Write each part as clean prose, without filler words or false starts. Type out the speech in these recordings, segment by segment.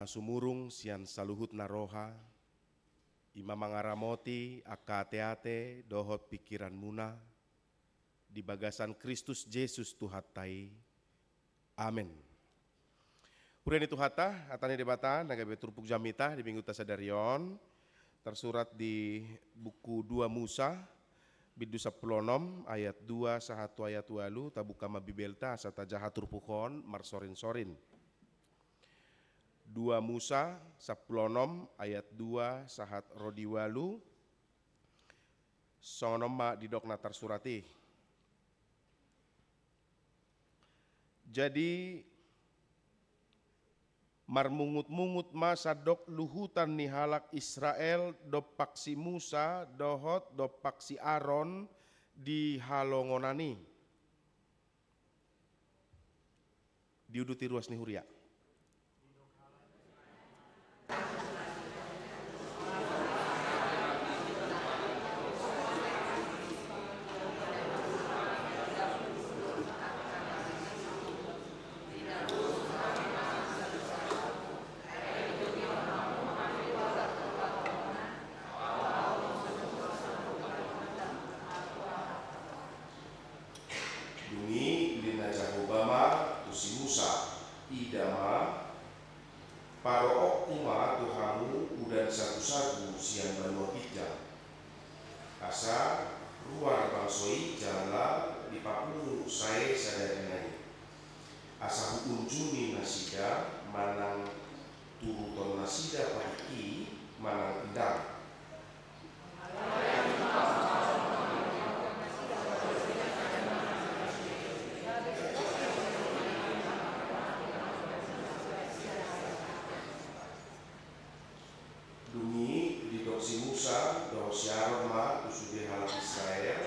Asumurung sian saluhut naroha, ima mangaramoti akateate dohot pikiran muna, di bagasan Kristus Yesus Tuhatai. Amin. Purian itu hata, hatanya debata, nagabe turpuk jamita di minggu tasadarion, tersurat di buku 2 Musa, bidu 10 ayat 2 sahatu ayat walu, tabukama bibelta asata jahat turpukon marsorin-sorin. 2 Musa 10 ayat 2 sahat rodiwalu sonoma didok natar surati. Jadi marmungut-mungut masa dok luhutan ni halak Israel dopak si Musa dohot dopak si Aaron di halongonani diuduti ruas ni huria. Dungi lina Jahobama tusi Musa idama parook uma tuhamu udan satu-satu siang banua hijau asa luar bangsoi jala di papunu saya sadari nai asa unjuni nasida manang turuton nasida pahiki manang endang Dungi di doksi Musa doh si Aaron ma tusude halak Israel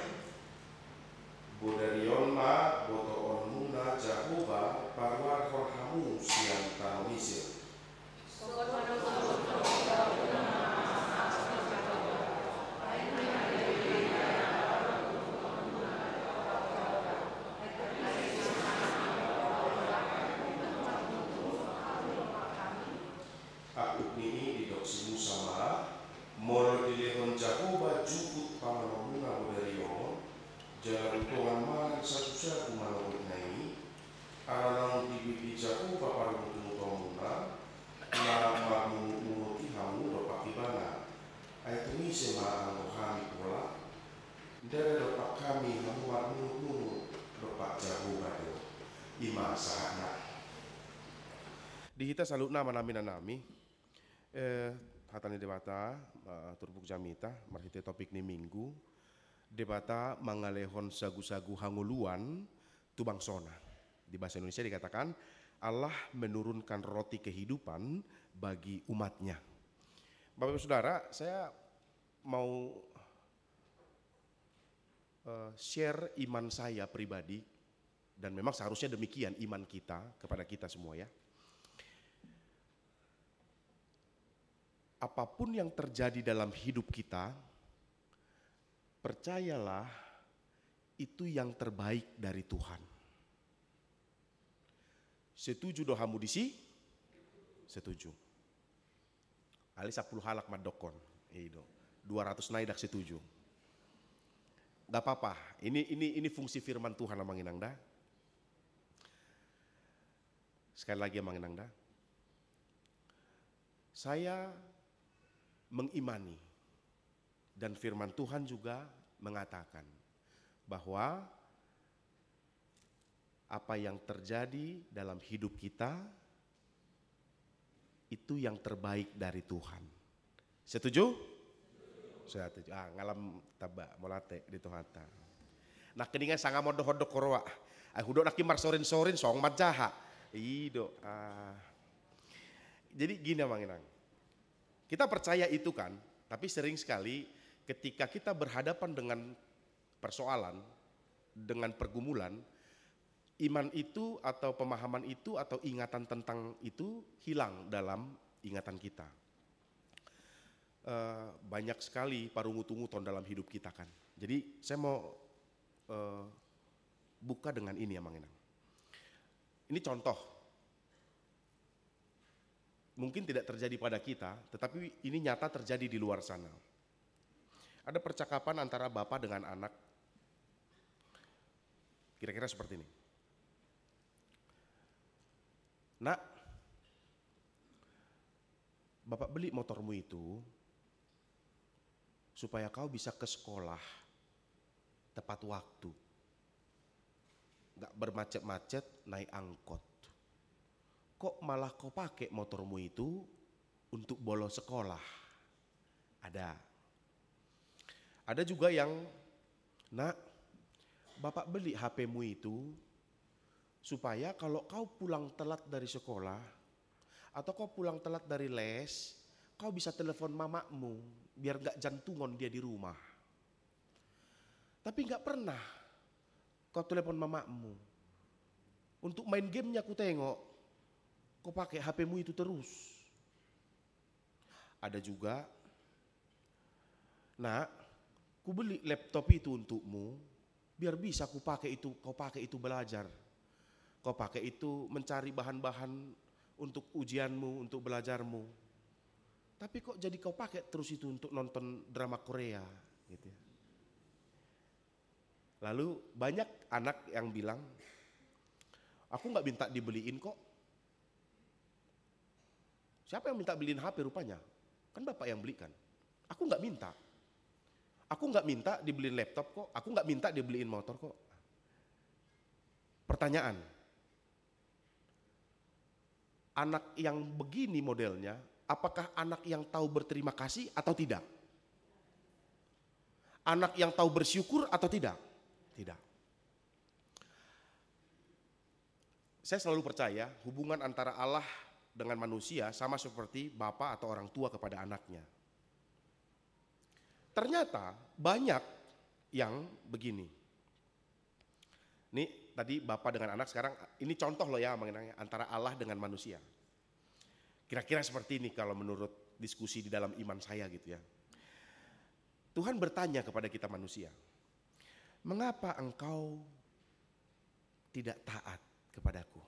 bodarion ma boto on muna Jahoba parwar horhamu siang tano Mesir aku ini di doksi Musa ma moro dilehon Jahoba jukut pamanamuna bodarion jalan utongan man satu-satu manamut nai aranang di Jahoba paramutumutomuna na mamuti hamu dopak ibana ayat ini sema anggo kami pola dari dopak kami hamu warmu dopak Jahoba do ima sahana di hita salutna manamina nami hatani debata turbuk jamita marhite topik ni minggu debata mangalehon sagu-sagu hanguluan tubangsona. Di bahasa Indonesia dikatakan Allah menurunkan roti kehidupan bagi umatnya. Bapak Ibu Saudara, saya mau share iman saya pribadi dan memang seharusnya demikian iman kita kepada kita semua ya. Apapun yang terjadi dalam hidup kita, percayalah itu yang terbaik dari Tuhan. Setuju dohamu disi? Setuju. Ali 10 halak madokon. 200 naidak setuju. Gak apa-apa. Ini fungsi firman Tuhan amang inangda. Sekali lagi amang inangda. Saya mengimani dan firman Tuhan juga mengatakan bahwa apa yang terjadi dalam hidup kita itu yang terbaik dari Tuhan. Setuju? Setuju. Ngalam taba molate di Tuhata. Nah keningan sanga modo-hodok koroa. Hudok naki marsorin-sorin song majaha. Ido. Jadi gini manginang. Kita percaya itu kan, tapi sering sekali ketika kita berhadapan dengan persoalan, dengan pergumulan, iman itu atau pemahaman itu atau ingatan tentang itu hilang dalam ingatan kita. Banyak sekali parungut-unguton dalam hidup kita kan. Jadi saya mau buka dengan ini ya Mang Inang. Ini contoh. Mungkin tidak terjadi pada kita, tetapi ini nyata terjadi di luar sana. Ada percakapan antara bapak dengan anak, kira-kira seperti ini. Nak, bapak beli motormu itu supaya kau bisa ke sekolah tepat waktu, gak bermacet-macet naik angkot. Kok malah kau pakai motormu itu untuk bolos sekolah? Ada juga yang, nak, bapak beli HP-mu itu supaya kalau kau pulang telat dari sekolah atau kau pulang telat dari les, kau bisa telepon mamamu biar gak jantungan dia di rumah. Tapi gak pernah kau telepon mamamu. Untuk main gamenya ku tengok kau pakai HP-mu itu terus. Ada juga, nak, ku beli laptop itu untukmu biar bisa kau pakai itu belajar. Kau pakai itu mencari bahan-bahan untuk ujianmu, untuk belajarmu. Tapi kok jadi kau pakai terus itu untuk nonton drama Korea gitu ya. Lalu banyak anak yang bilang, aku gak minta dibeliin kok. Siapa yang minta beliin HP rupanya? Kan bapak yang belikan. Aku gak minta. Aku gak minta dibeliin laptop kok. Aku gak minta dibeliin motor kok. Pertanyaan. Anak yang begini modelnya, apakah anak yang tahu berterima kasih atau tidak? Anak yang tahu bersyukur atau tidak? Tidak. Saya selalu percaya hubungan antara Allah dengan manusia sama seperti bapak atau orang tua kepada anaknya. Ternyata banyak yang begini. Ini tadi bapak dengan anak, sekarang ini contoh loh ya mengenai antara Allah dengan manusia. Kira-kira seperti ini kalau menurut diskusi di dalam iman saya gitu ya. Tuhan bertanya kepada kita manusia, mengapa engkau tidak taat kepadaku?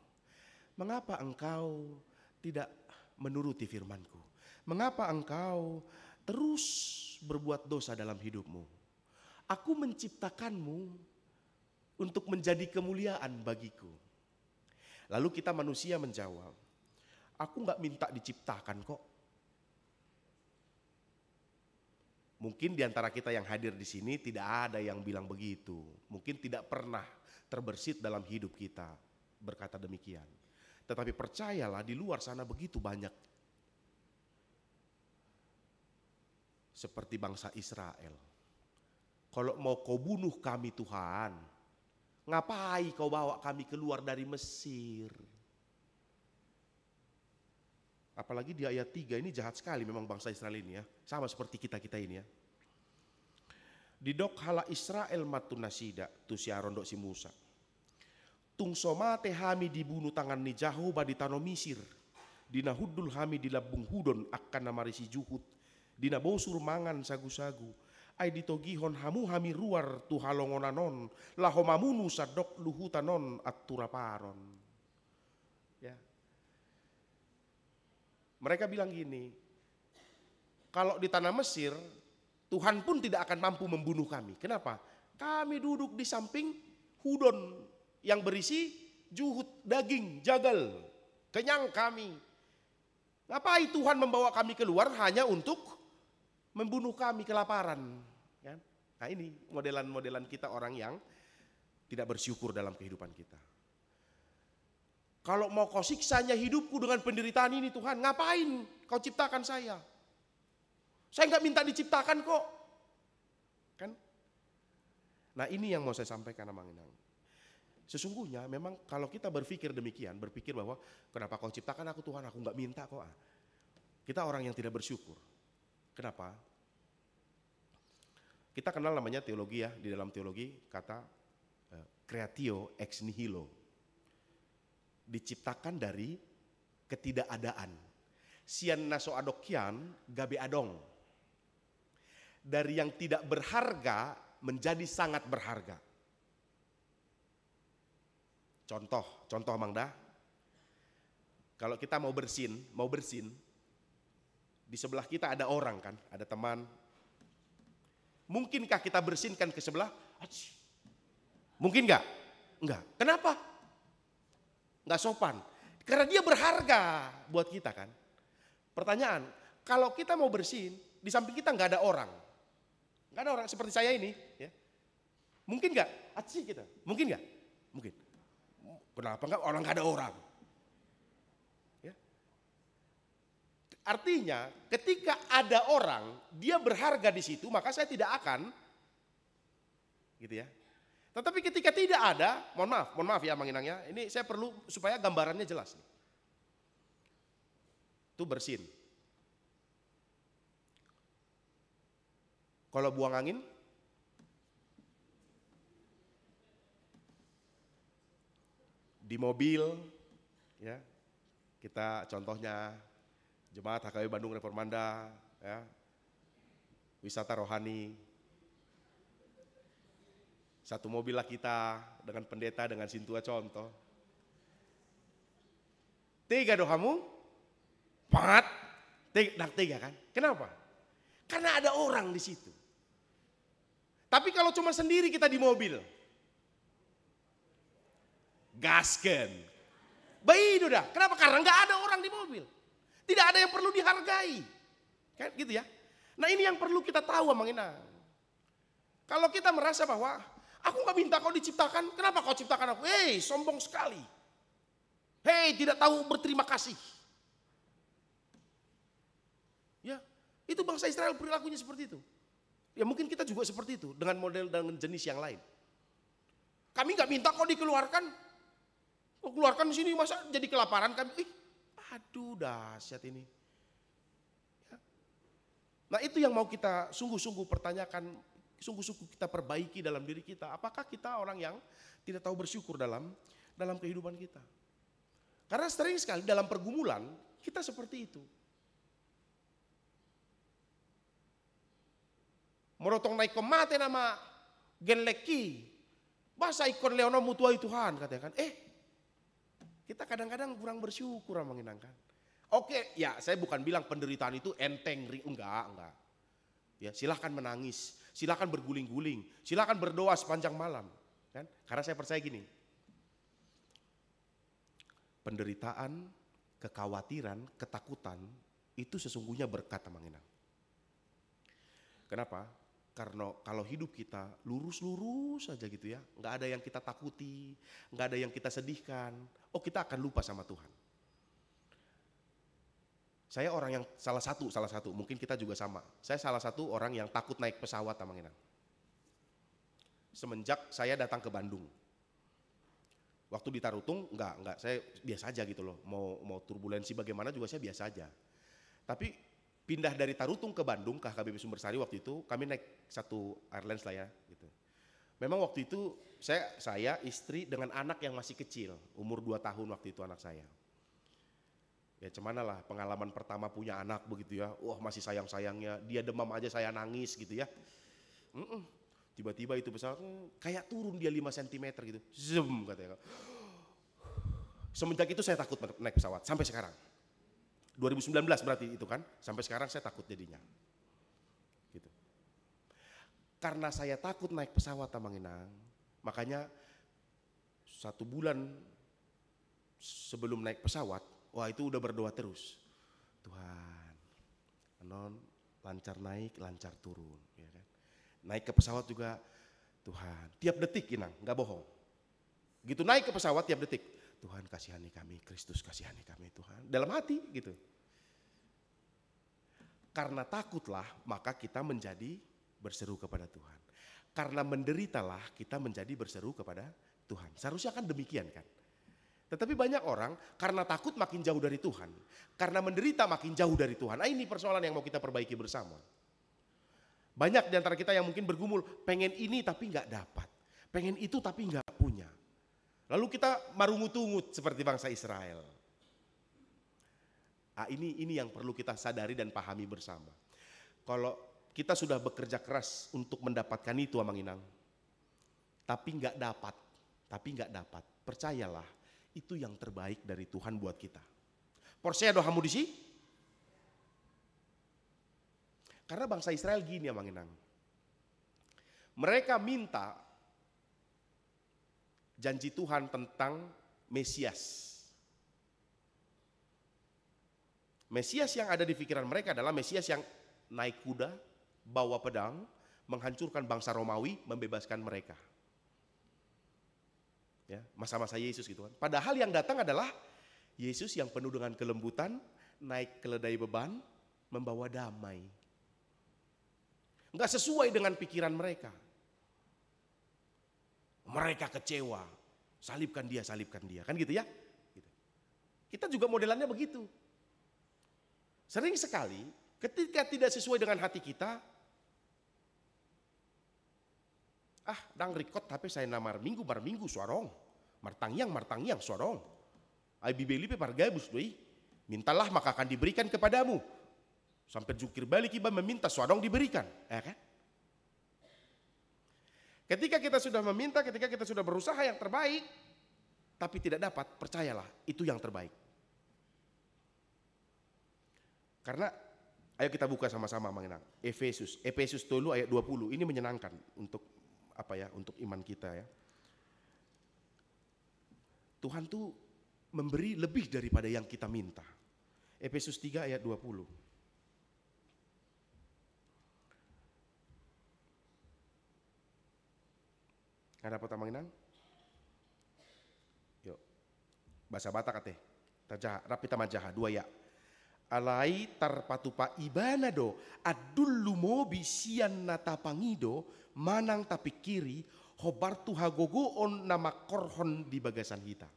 Mengapa engkau tidak menuruti firman-Ku? Mengapa engkau terus berbuat dosa dalam hidupmu? Aku menciptakanmu untuk menjadi kemuliaan bagiku. Lalu kita manusia menjawab, aku gak minta diciptakan kok. Mungkin di antara kita yang hadir di sini tidak ada yang bilang begitu. Mungkin tidak pernah terbersit dalam hidup kita berkata demikian. Tetapi percayalah di luar sana begitu banyak. Seperti bangsa Israel. Kalau mau kau bunuh kami Tuhan, ngapain kau bawa kami keluar dari Mesir? Apalagi di ayat 3 ini jahat sekali memang bangsa Israel ini ya. Sama seperti kita-kita ini ya. Didok hala Israel matunasida tu siarondok si Musa. Tung somate hami dibunuh tangan ni Jahoba di tanah Mesir. Dina hudul hami di labung hudon akan namarisi juhud. Dina bosur mangan sagu-sagu. Ai ditogihon hamu hami ruar tu halongonanon. Lahomamunu sadok luhutanon aturaparon. Ya. Mereka bilang gini, kalau di tanah Mesir, Tuhan pun tidak akan mampu membunuh kami. Kenapa? Kami duduk di samping hudon yang berisi juhud, daging, jagal. Kenyang kami. Ngapain Tuhan membawa kami keluar hanya untuk membunuh kami kelaparan. Kan? Nah ini modelan-modelan kita orang yang tidak bersyukur dalam kehidupan kita. Kalau mau kau siksanya hidupku dengan penderitaan ini Tuhan, ngapain kau ciptakan saya? Saya nggak minta diciptakan kok. Kan? Nah ini yang mau saya sampaikan Amang Inang. Sesungguhnya memang kalau kita berpikir demikian, berpikir bahwa kenapa kau ciptakan aku Tuhan, aku nggak minta kok. Kita orang yang tidak bersyukur. Kenapa? Kita kenal namanya teologi ya, di dalam teologi kata creatio ex nihilo. Diciptakan dari ketidakadaan. Sian naso adokyan gabe adong. Dari yang tidak berharga menjadi sangat berharga. Contoh Mangda. Kalau kita mau bersin, di sebelah kita ada orang kan, ada teman. Mungkinkah kita bersinkan ke sebelah? Mungkin nggak? Enggak. Kenapa? Nggak sopan. Karena dia berharga buat kita kan. Pertanyaan, kalau kita mau bersin, di samping kita nggak ada orang. Nggak ada orang seperti saya ini. Ya. Mungkin nggak? Kita. Mungkin nggak? Mungkin. Kenapa nggak? Orang nggak ada orang. Ya. Artinya, ketika ada orang, dia berharga di situ, maka saya tidak akan, gitu ya. Tetapi ketika tidak ada, mohon maaf ya Mang Inang ya, ini saya perlu supaya gambarannya jelas. Itu bersin. Kalau buang angin, di mobil, ya kita contohnya Jemaat HKW Bandung Reformanda, ya, wisata rohani. Satu mobil lah kita dengan pendeta, dengan sintua contoh. 3 dohamu, 4, 3 kan? Kenapa? Karena ada orang di situ. Tapi kalau cuma sendiri kita di mobil, gasken, baik udah. Kenapa? Karena nggak ada orang di mobil. Tidak ada yang perlu dihargai, kan gitu ya. Nah ini yang perlu kita tahu, Mang Inang. Kalau kita merasa bahwa aku nggak minta kau diciptakan, kenapa kau ciptakan aku? Hei, sombong sekali. Hei, tidak tahu berterima kasih. Ya, itu bangsa Israel perilakunya seperti itu. Ya mungkin kita juga seperti itu dengan model dengan jenis yang lain. Kami nggak minta kau dikeluarkan. Kau keluarkan di sini masa jadi kelaparan kami? Aduh, dahsyat ini. Ya. Nah, itu yang mau kita sungguh-sungguh pertanyakan, sungguh-sungguh kita perbaiki dalam diri kita. Apakah kita orang yang tidak tahu bersyukur dalam kehidupan kita? Karena sering sekali dalam pergumulan kita seperti itu. Morotong naik ke mate nama genleki. Basa ikon leono mutuai Tuhan katanya kan. Kita kadang-kadang kurang bersyukur Mang Inang kan. Oke, ya saya bukan bilang penderitaan itu enteng, enggak. Ya, silahkan menangis, silahkan berguling-guling, silahkan berdoa sepanjang malam, kan? Karena saya percaya gini, penderitaan, kekhawatiran, ketakutan itu sesungguhnya berkat Mang Inang. Kenapa? Karena kalau hidup kita lurus-lurus saja gitu ya, nggak ada yang kita takuti, nggak ada yang kita sedihkan, kita akan lupa sama Tuhan. Saya orang yang salah satu, mungkin kita juga sama. Saya salah satu orang yang takut naik pesawat, Mang Inang. Semenjak saya datang ke Bandung, waktu di Tarutung nggak, saya biasa aja gitu loh. Mau turbulensi bagaimana juga saya biasa aja. Tapi pindah dari Tarutung ke Bandung ke HKBP Sumbersari waktu itu kami naik satu airlines lah ya gitu. Memang waktu itu saya istri dengan anak yang masih kecil, umur 2 tahun waktu itu anak saya. Ya cemana lah pengalaman pertama punya anak begitu ya. Wah masih sayang-sayangnya, dia demam aja saya nangis gitu ya. Tiba-tiba itu pesawat kayak turun dia 5 cm gitu. Zoom katanya. Semenjak itu saya takut naik pesawat sampai sekarang. 2019 berarti itu kan, sampai sekarang saya takut jadinya. Gitu. Karena saya takut naik pesawat Mang Inang, makanya 1 bulan sebelum naik pesawat, wah itu udah berdoa terus. Tuhan, lancar naik, lancar turun. Ya kan? Naik ke pesawat juga, Tuhan, tiap detik Inang, gak bohong. Gitu naik ke pesawat tiap detik, Tuhan kasihani kami, Kristus kasihani kami Tuhan. Dalam hati gitu. Karena takutlah maka kita menjadi berseru kepada Tuhan. Karena menderitalah kita menjadi berseru kepada Tuhan. Seharusnya kan demikian kan. Tetapi banyak orang karena takut makin jauh dari Tuhan. Karena menderita makin jauh dari Tuhan. Nah ini persoalan yang mau kita perbaiki bersama. Banyak di antara kita yang mungkin bergumul, pengen ini tapi gak dapat. Pengen itu tapi gak punya. Lalu kita marungut-ungut seperti bangsa Israel. Ini yang perlu kita sadari dan pahami bersama. Kalau kita sudah bekerja keras untuk mendapatkan itu Mang Inang, tapi nggak dapat, percayalah itu yang terbaik dari Tuhan buat kita. Porsche do hamu disi. Karena bangsa Israel gini ya Manginang. Mereka minta janji Tuhan tentang Mesias. Mesias yang ada di pikiran mereka adalah Mesias yang naik kuda, bawa pedang, menghancurkan bangsa Romawi, membebaskan mereka. Ya, masa-masa Yesus gitu kan. Padahal yang datang adalah Yesus yang penuh dengan kelembutan, naik keledai beban, membawa damai. Enggak sesuai dengan pikiran mereka. Mereka kecewa, salibkan dia, kan gitu ya. Gitu. Kita juga modelannya begitu. Sering sekali ketika tidak sesuai dengan hati kita, dang record tapi saya namar minggu suarong, martangyang suarong. Ai bibeli pe pargabus doi, mintalah maka akan diberikan kepadamu. Sampai jukir balik iba meminta suarong diberikan, ya kan? Ketika kita sudah meminta, ketika kita sudah berusaha yang terbaik, tapi tidak dapat, percayalah itu yang terbaik. Karena ayo kita buka sama-sama Manginang. Efesus 3 ayat 20. Ini menyenangkan untuk untuk iman kita ya. Tuhan tuh memberi lebih daripada yang kita minta. Efesus 3 ayat 20. Ada apa Manginang? Yuk. Bahasa Batak ate. Rapi tamajaha 2 ya. Alai tarpatupa ibanado adullumo bisian natapangido manang tapi kiri hobartu hagogo on nama korhon di bagasan kita.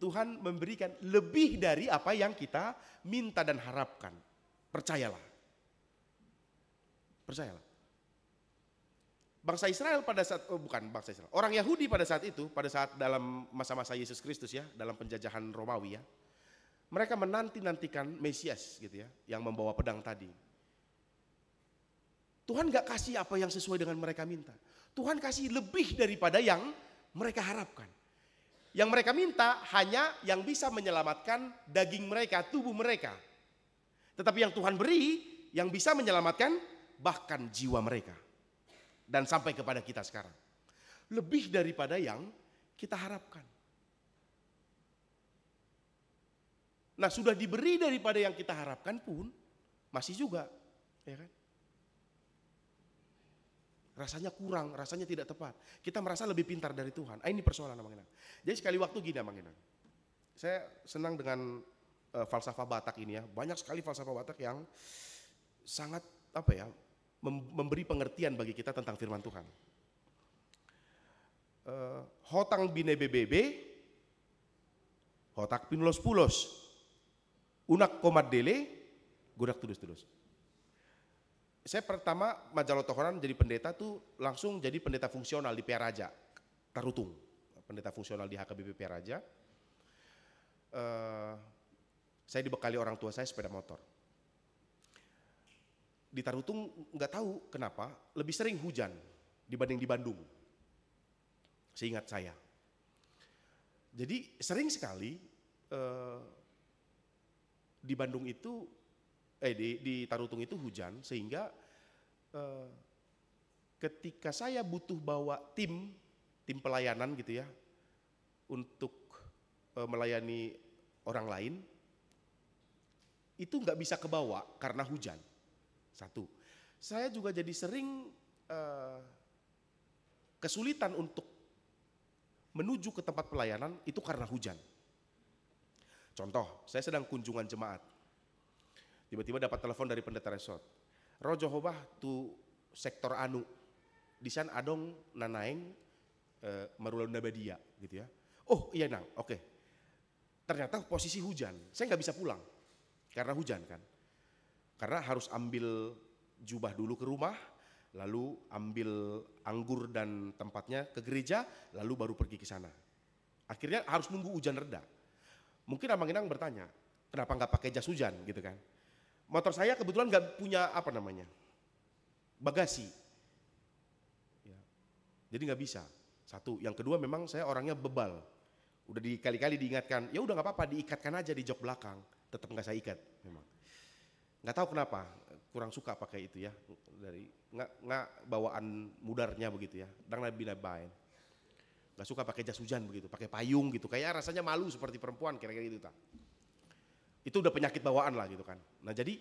Tuhan memberikan lebih dari apa yang kita minta dan harapkan. Percayalah. Percayalah. Bangsa Israel pada saat, bukan bangsa Israel, orang Yahudi pada saat itu, pada saat dalam masa-masa Yesus Kristus ya, dalam penjajahan Romawi ya, mereka menanti-nantikan Mesias gitu ya, yang membawa pedang tadi. Tuhan gak kasih apa yang sesuai dengan mereka minta. Tuhan kasih lebih daripada yang mereka harapkan. Yang mereka minta hanya yang bisa menyelamatkan daging mereka, tubuh mereka. Tetapi yang Tuhan beri, yang bisa menyelamatkan bahkan jiwa mereka. Dan sampai kepada kita sekarang. Lebih daripada yang kita harapkan. Nah sudah diberi daripada yang kita harapkan pun masih juga, ya kan? Rasanya kurang, rasanya tidak tepat. Kita merasa lebih pintar dari Tuhan. Ini persoalan Mang Inang. Jadi sekali waktu gini Mang Inang. Saya senang dengan falsafah Batak ini ya. Banyak sekali falsafah Batak yang sangat memberi pengertian bagi kita tentang firman Tuhan. Hotang bine bebebe, hotak pinulos pulos. Unak komat dele, godak tulus-tulus. Saya pertama Majalo Tohoran jadi pendeta tuh langsung jadi pendeta fungsional di Piaraja, Tarutung. Pendeta fungsional di HKBP Piaraja. Saya dibekali orang tua saya sepeda motor. Di Tarutung nggak tahu kenapa lebih sering hujan dibanding di Bandung. Seingat saya. Jadi sering sekali di Bandung itu di Tarutung itu hujan sehingga ketika saya butuh bawa tim pelayanan gitu ya untuk melayani orang lain itu nggak bisa kebawa karena hujan. Satu, saya juga jadi sering kesulitan untuk menuju ke tempat pelayanan itu karena hujan. Contoh, saya sedang kunjungan jemaat. Tiba-tiba dapat telepon dari pendeta resort. Rojo hobah tu sektor anu. Di sana adong nanaeng marulun nabadia gitu ya. Oh iya nang, oke. Ternyata posisi hujan, saya nggak bisa pulang karena hujan kan. Karena harus ambil jubah dulu ke rumah, lalu ambil anggur dan tempatnya ke gereja, lalu baru pergi ke sana. Akhirnya harus nunggu hujan reda. Mungkin Abang Inang bertanya, kenapa nggak pakai jas hujan gitu kan? Motor saya kebetulan nggak punya bagasi, ya. Jadi nggak bisa. Satu, yang kedua memang saya orangnya bebal Udah dikali-kali diingatkan, ya udah nggak apa-apa, diikatkan aja di jok belakang. Tetap nggak saya ikat memang. Nggak tahu kenapa, kurang suka pakai itu ya. Dari nggak bawaan mudarnya begitu ya. Dan lebih lain. Nggak suka pakai jas hujan begitu, pakai payung gitu. Kayak rasanya malu seperti perempuan kira-kira gitu. Itu udah penyakit bawaan lah gitu kan. Nah jadi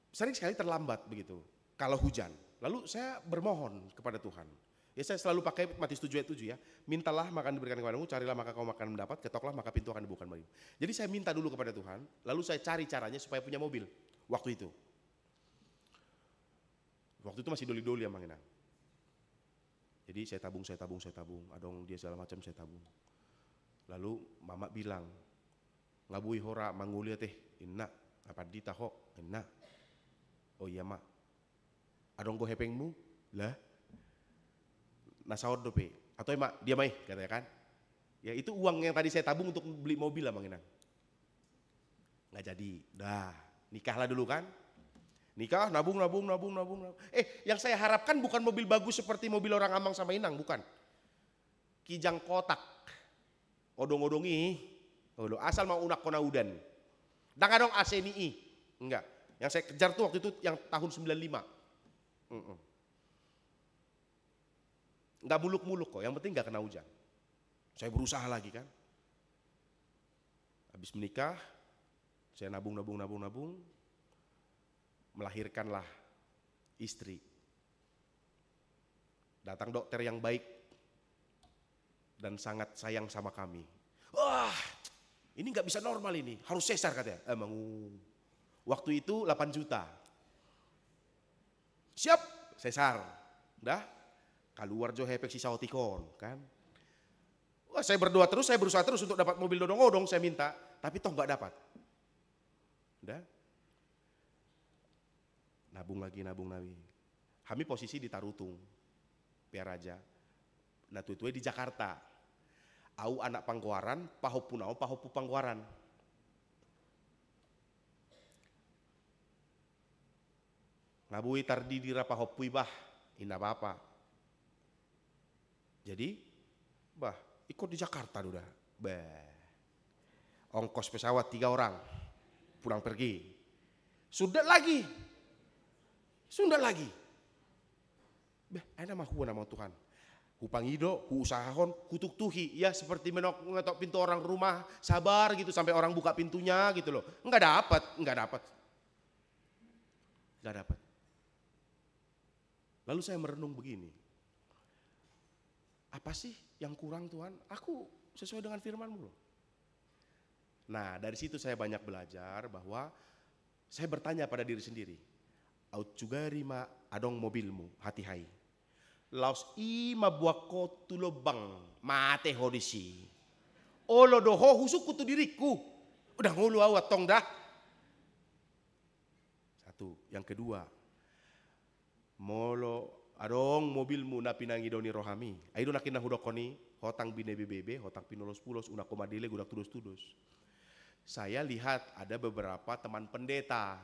sering sekali terlambat begitu kalau hujan. Lalu saya bermohon kepada Tuhan. Ya saya selalu pakai Matius 7 ayat 7 ya. Mintalah maka diberikan kepadamu, carilah maka kau akan mendapat, ketoklah maka pintu akan dibukakan bagimu. Jadi saya minta dulu kepada Tuhan, lalu saya cari caranya supaya punya mobil waktu itu. Waktu itu masih doli-doli ya Mang Inang. Jadi saya tabung, adong dia segala macam saya tabung. Lalu mama bilang, ngabui hora mangulia teh, inna, apa dita ho, inna. Oh iya mak, adong go hepengmu, lah. Nasaod dope, atau emak dia mai katanya kan. Ya itu uang yang tadi saya tabung untuk beli mobil lah Mang Inang. Nggak jadi, dah nikahlah dulu kan. Nikah, nabung. Yang saya harapkan bukan mobil bagus seperti mobil orang Amang sama Inang, bukan. Kijang kotak, odong-odongi, asal mau unak kona udan. Dan adong ACNI, enggak. Yang saya kejar tuh waktu itu yang tahun 95. Enggak muluk-muluk kok, yang penting enggak kena hujan. Saya berusaha lagi kan. Habis menikah, saya nabung. Melahirkanlah istri. Datang dokter yang baik dan sangat sayang sama kami. Wah, ini nggak bisa normal ini, harus sesar katanya. Emang waktu itu 8 juta. Siap, sesar. Udah, keluar jo hepek si saotikon kan. Wah, saya berdoa terus, saya berusaha terus untuk dapat mobil dodong-odong saya minta, tapi toh nggak dapat. Udah. Nabung lagi. Kami posisi di Tarutung, Piaraja. Nah tuh di Jakarta. Au anak Pangkuaran, pahopu Pangkuaran. Ngabui tardi dira pahopui bah, ina apa. Jadi, bah ikut di Jakarta udah. Ongkos pesawat 3 orang, pulang pergi. Sudah lagi. Ada mah nama Tuhan. Hupangido, usahahon, kutuk-tuhi. Ya seperti mengetok pintu orang rumah, sabar gitu sampai orang buka pintunya gitu loh. Enggak dapat. Lalu saya merenung begini. Apa sih yang kurang Tuhan? Aku sesuai dengan firman-Mu loh. Nah dari situ saya banyak belajar bahwa saya bertanya pada diri sendiri. Aut juga rima adong mobilmu hati hai. Laos ima buako tulobang mate hodisi. Olo doho husuk kutu diriku. Udah ngulu awat tong dah. Satu, yang kedua. Molo adong mobilmu na pinangi doni rohami. Aido nakina hudokoni hotang bine bebe, hotang pinolos-pulos una komadile gudak tudus-tudus. Saya lihat ada beberapa teman pendeta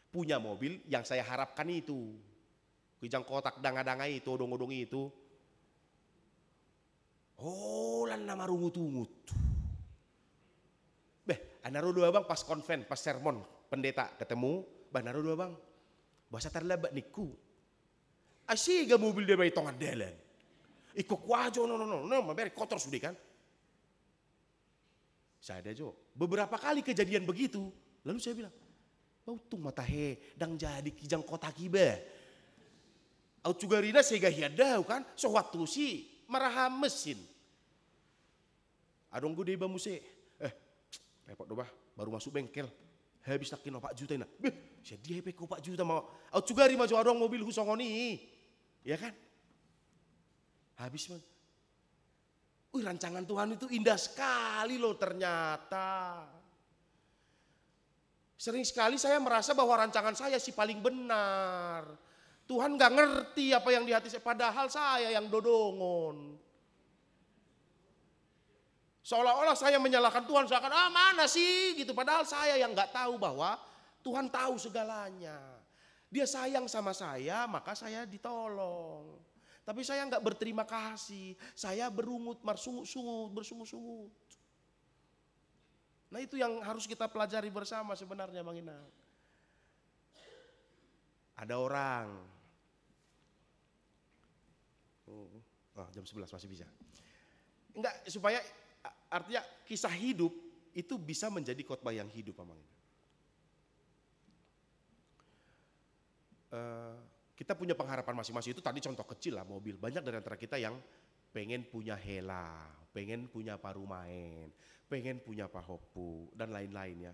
punya mobil yang saya harapkan itu. Kijang kotak danga-danga itu, odong-odong itu. Oh, lan nama rungut-ungut. Anaro dua bang pas konven, pas sermon pendeta ketemu, naro dua bang. Bahasa terlebat niku. Asiga mobil dia bayi tongan dalan. Ikut wajo, no, maberi kotor sudah kan. Saya ada jo. Beberapa kali kejadian begitu, lalu saya bilang, tung matahe dang jadi kijang kota kiba. Aut juga rina sega hiadau kan. So waktu si marah mesin. Adong gede ba muse. Repot dobah baru masuk bengkel. Habis nakin 4 juta ina. Jadi hepek 4 juta mau. Aut juga rima jo adong mobil husongoni. Ya kan? Habis man. Rancangan Tuhan itu indah sekali loh ternyata. Sering sekali saya merasa bahwa rancangan saya sih paling benar. Tuhan gak ngerti apa yang di hati saya. Padahal saya yang dodongon. Seolah-olah saya menyalahkan Tuhan. Seakan mana sih gitu. Padahal saya yang gak tahu bahwa Tuhan tahu segalanya. Dia sayang sama saya maka saya ditolong. Tapi saya nggak berterima kasih. Saya berungut, bersungut-sungut. Nah itu yang harus kita pelajari bersama sebenarnya Bang Inang. Ada orang, jam 11 masih bisa. Enggak, supaya artinya kisah hidup itu bisa menjadi khotbah yang hidup Bang Inang. Kita punya pengharapan masing-masing, itu tadi contoh kecil lah mobil. Banyak dari antara kita yang pengen punya Hela, pengen punya Parumain, pengen punya Pahopu dan lain-lain ya.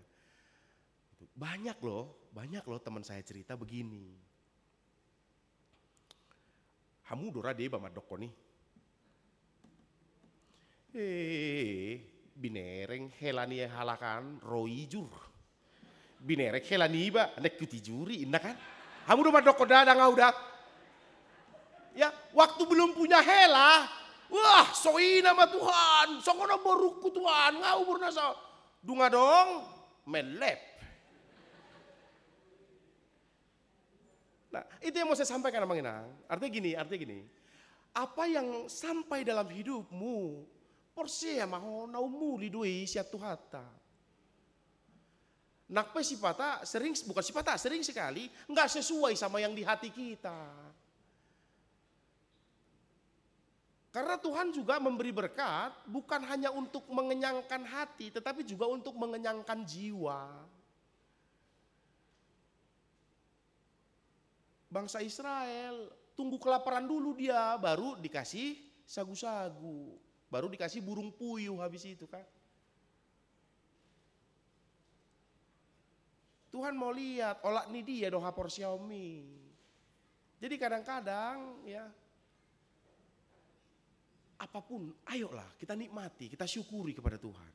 Banyak loh teman saya cerita begini. Hamu dora deh bama doko nih. Binereng helani halakan roijur. Binereng helani ba nek kutijuri indah kan? Hamu doma doko dadang udah. Ya, waktu belum punya hela, wah soina sama Tuhan, songono boruku Tuhan, ngau burnasa. Dunga dong, melep. Nah, itu yang mau saya sampaikan Bang Inang. Artinya gini. Apa yang sampai dalam hidupmu, porsia maho naumu lidui siat Tuhata. Nakpe sering sekali nggak sesuai sama yang di hati kita. Karena Tuhan juga memberi berkat bukan hanya untuk mengenyangkan hati, tetapi juga untuk mengenyangkan jiwa. Bangsa Israel tunggu kelaparan dulu dia, baru dikasih sagu-sagu, baru dikasih burung puyuh habis itu kan. Tuhan mau lihat olak ni dia doha por Xiaomi. Jadi kadang-kadang ya apapun, ayolah kita nikmati, kita syukuri kepada Tuhan.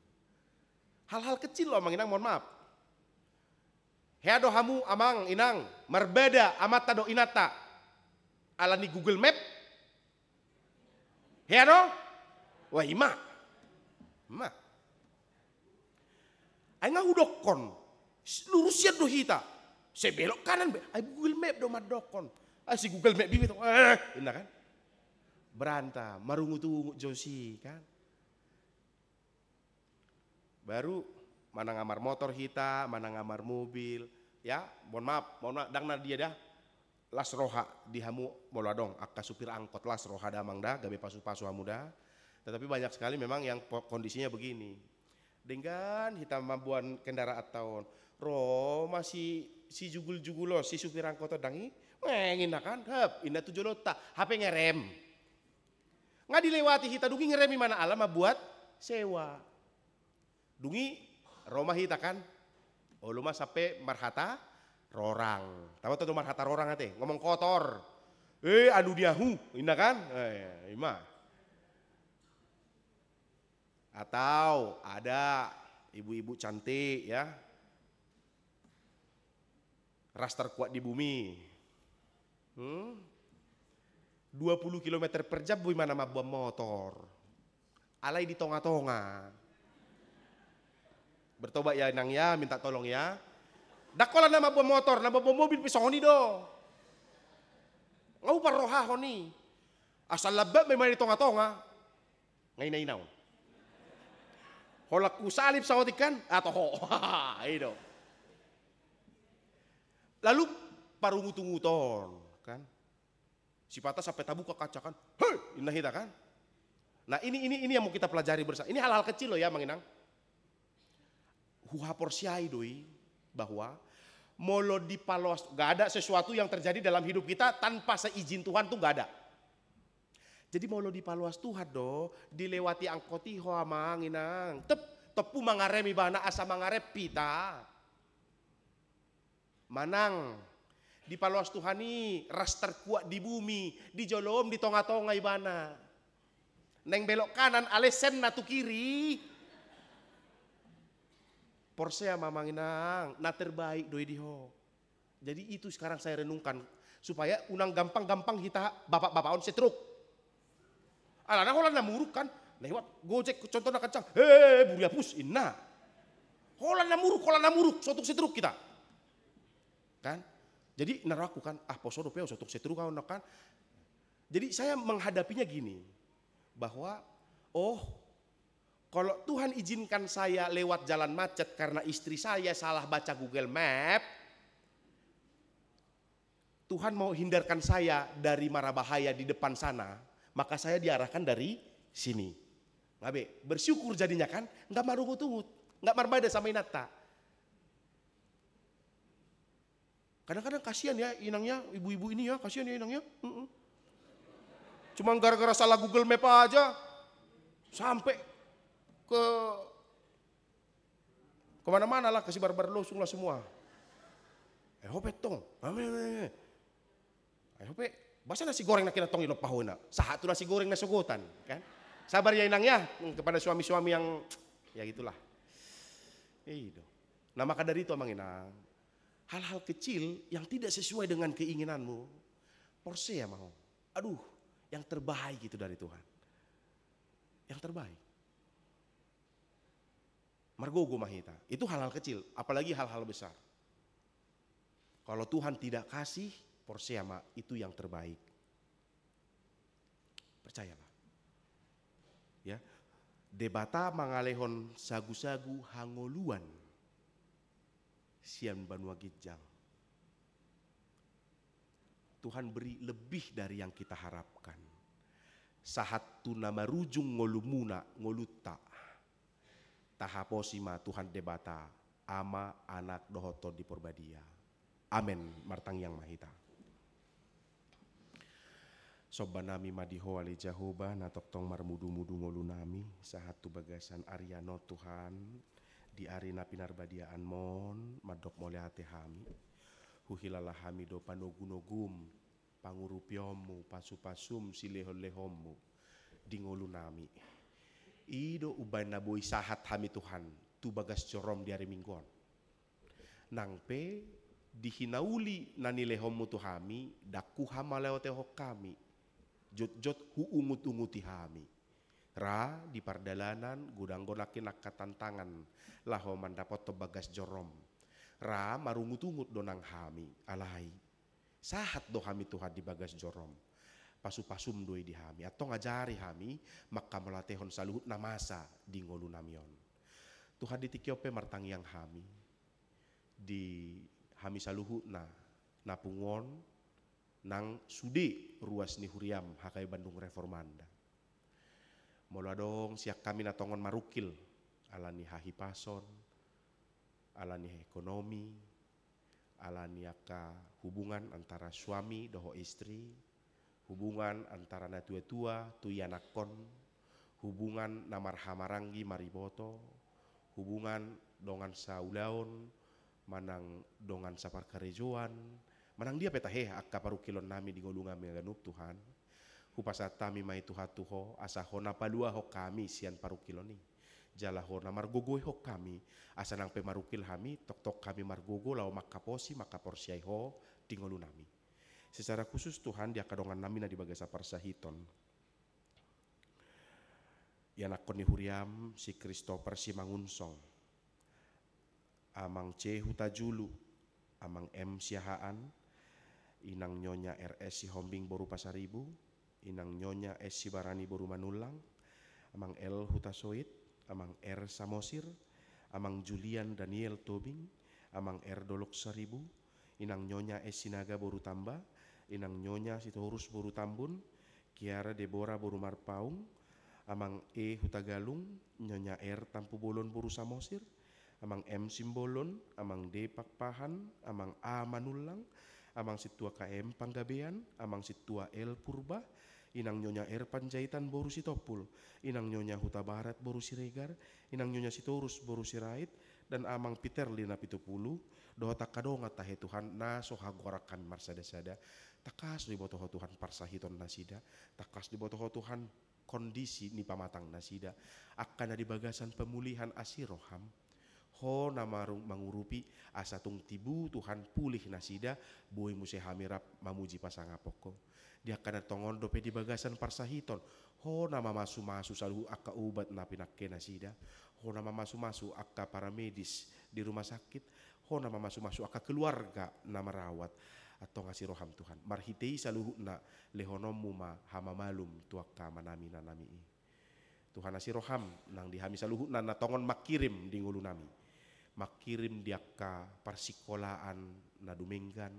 Hal-hal kecil loh Bang Inang, mohon maaf. Hea dohamu amang Inang, merbeda amat tado inata. Alani Google Map. Hea do? Wah ima. Aing ngudokon. Lurusnya do hita. Saya belok kanan, ay Google Map do madokon. Si Google Map bibit. Indah kan? Beranta, marungu-tungu Josi kan. Baru mana ngamar motor hita, mana ngamar mobil, ya mohon maaf, dang dia dah las roha di hamu moladong, akka supir angkot las roha damang dah, gabe pasu-pasu hamu dah. Tetapi banyak sekali memang yang kondisinya begini. Dengan hita mabuan kendaraan tahun, masih si jugul-jugulo, si supir angkot dangi, ngengin kan, indah tujuh lota, HP ngerem. Nggak dilewati hita dungi ngeremi mana alam buat sewa. Dungi rumah hita kan, lumah sampai marhata rorang. Tahu tuh marhata rorang ate, ngomong kotor. Aduh dia indah kan, ima. Atau ada ibu-ibu cantik ya, ras terkuat di bumi. 20 km per jam bagaimana mabuah motor. Alay di tonga-tonga. Bertobat ya Nang ya, minta tolong ya. Dakola nama buah motor, nama buah mobil pisoni do. Ngau paroha honi. Asal labak memang di tonga-tonga. Ngainainaw. Holak kusalip sawotikan atau ho. Itu. Lalu parungutung-uton kan. Si patah sampai tabu ke kaca kan. Hei, indah kita kan. Nah ini yang mau kita pelajari bersama. Ini hal-hal kecil loh ya Bang Inang. Huha porsiai doi bahwa molo di palos gak ada sesuatu yang terjadi dalam hidup kita tanpa seizin Tuhan tuh gak ada. Jadi molo di paluas Tuhan do dilewati angkoti hoa Mang Inang tepu mangaremi bana asa mangarep pita manang di paluas Tuhan ini ras terkuat di bumi di jolom di tonga-tonga ibana neng belok kanan alesen natu kiri Porsche Mamang Inang, na terbaik doi diho. Jadi itu sekarang saya renungkan supaya unang gampang-gampang kita bapak-bapak on setruk. Alana holan na muruk kan, lewat Gojek contoh na kencang, buria pus inna. Holan na muruk, sotuk setruk kita. Kan? Jadi naraku kan, poso do peo sotuk setruk kan. Jadi saya menghadapinya gini, bahwa kalau Tuhan izinkan saya lewat jalan macet karena istri saya salah baca Google Map, Tuhan mau hindarkan saya dari mara bahaya di depan sana, maka saya diarahkan dari sini. Ngabe, bersyukur jadinya kan, nggak marungut-ungut, nggak marbada sama inata. Kadang-kadang kasihan ya inangnya, ibu-ibu ini ya, kasihan ya inangnya. Cuma gara-gara salah Google Map aja, sampai ke kemana-mana lah, ke Sibar-bar losung lah semua. Hopet tong, hopet, basa nasi goreng nak kinatong ilop pahuna, sahatu nasi goreng na sugutan, kan? Sabar ya inang ya, kepada suami-suami yang, ya gitulah. Itu. Nah maka dari itu amang inang, hal-hal kecil yang tidak sesuai dengan keinginanmu, porse ya mau, aduh, yang terbaik itu dari Tuhan, yang terbaik. Margogo mahita, itu hal-hal kecil, apalagi hal-hal besar. Kalau Tuhan tidak kasih, porsiama itu yang terbaik. Percayalah. Ya, debata mangalehon sagu-sagu hangoluan, sian banua gijang. Tuhan beri lebih dari yang kita harapkan. Sahat tu nama rujung ngolumuna ngoluta. Tahaposima Tuhan debata ama anak dohoto di porbadia. Amen martang yang mahita. Sobanami madiho ali jahoba natok tong marmudu-mudu ngolunami sahat tu bagasan Ariano Tuhan di arina pinarbadiaan mon madok mole hate hami. Huhilalah hami do panogunogum pangurupiomu pasu-pasum silehon-lehommu di ngolunami. Ido uban naboi sahat hami Tuhan tu bagas jorom di hari mingguan. Nangpe dihinauli nanilehommu tu hami daku hama leote hok kami. Jot-jot hu ungut-unguti hami. Ra di pardalanan gudang gonakin katantangan laho mandapot to bagas jorom. Ra marungut-ungut donang hami alai. Sahat do hami Tuhan di bagas jorom. Pasu-pasum doi di hami atau ngajari hami maka melatehon saluhut namasa di ngolunamion. Tuhan ditikiope martang yang hami di hami saluhut na napungon nang sudi ruas ni huriam hakai Bandung Reformanda. Mula dong siak kami natongon marukil alani hahipason, alani ekonomi, alani aka hubungan antara suami doho istri, hubungan antara na tua-tua tuyanakon, hubungan namar hamarangi mariboto, hubungan dongan saulaon, manang dongan sapar karejoan, manang dia petahe akka parukilon nami di ngolungami ganup Tuhan. Hupasatami mai tuhatuho asa hona palua hok kami sian parukilon ni. Jala hona margogoy hok kami asa nang pemarukil hami tok-tok kami margogo lau makaposi makaporsiai ho di ngolunami. Secara khusus Tuhan dia kadongan nami na di bagasa parsahiton. Yanakon ni huriam si Christopher si Mangunsong. Amang C Hutajulu, amang M Siahaan, inang nyonya RS si Hombing Boru Pasaribu, inang nyonya S si Barani Boru Manulang, amang L Hutasoit, amang R Samosir, amang Julian Daniel Tobing, amang R Dolok Saribu, inang nyonya S Sinaga Boru Tamba, inang nyonya Sitorus Boru Tambun, Kiara Deborah Boru Marpaung, amang E Hutagalung, nyonya R Tampu Bolon Boru Samosir, amang M Simbolon, amang D Pakpahan, amang A Manulang, amang situa KM Panggabean, amang situa L Purba, inang nyonya R Panjaitan Boru Sitopul, inang nyonya Huta Barat Boru Siregar, inang nyonya Sitorus Boru Sirait, dan amang Peter Lina Pitupulu, doa takadonga tahe Tuhan na sohagorakan marsada-sada, takas di botoho Tuhan parsahiton nasida, takas di botoho Tuhan kondisi ni pamatang nasida, akan di bagasan pemulihan asiroham, ho namarung mangurupi asa tung tibu Tuhan pulih nasida boy muse hamirap mamuji pasangapoko dia kana tongon dope di bagasan parsahiton ho nama masu-masu saluhu akka ubat na pinakke nasida ho nama masu-masu akka para medis di rumah sakit ho nama masu-masu akka keluarga na merawat atau ngasih roham Tuhan. Marhitei saluhuna lehonomu ma hama malum tuaka manami nanami. Tuhan ngasih roham nang dihami saluhuna na tongon makirim di ngulu nami. Makirim dia ka persikolaan na dumenggan,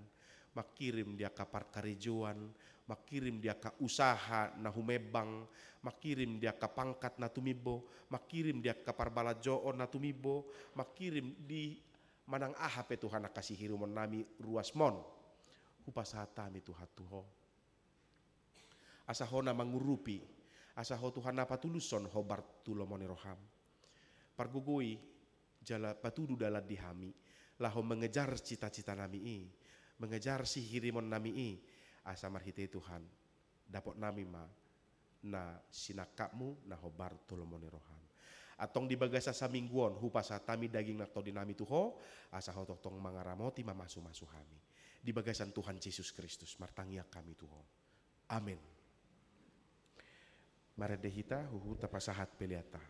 makirim dia ka parkarejoan, makirim dia ka usaha na humebang, makirim dia ka pangkat na tumibo, makirim dia ka parbalajoon na tumibo, makirim di manang ahape Tuhan na kasih hirumon nami ruasmon. Hupasatami Tuhan Tuho. Asaho na mangurupi, asaho Tuhan na patuluson ho bartulomoni roham. Pargugui jala patudu dalat dihami laho mengejar cita-cita nami mengejar si hirimon nami asa marhite Tuhan dapot nami ma na sinakakmu na hobar tulomoni roham atong di bagasa samingguon hupasa tami daging nakto dinami tuho asa hototong mangaramoti mamasu-masu hami di bagasan Tuhan Yesus Kristus martangia kami tuho. Amin. Maredehita huhu tapasahat peliata.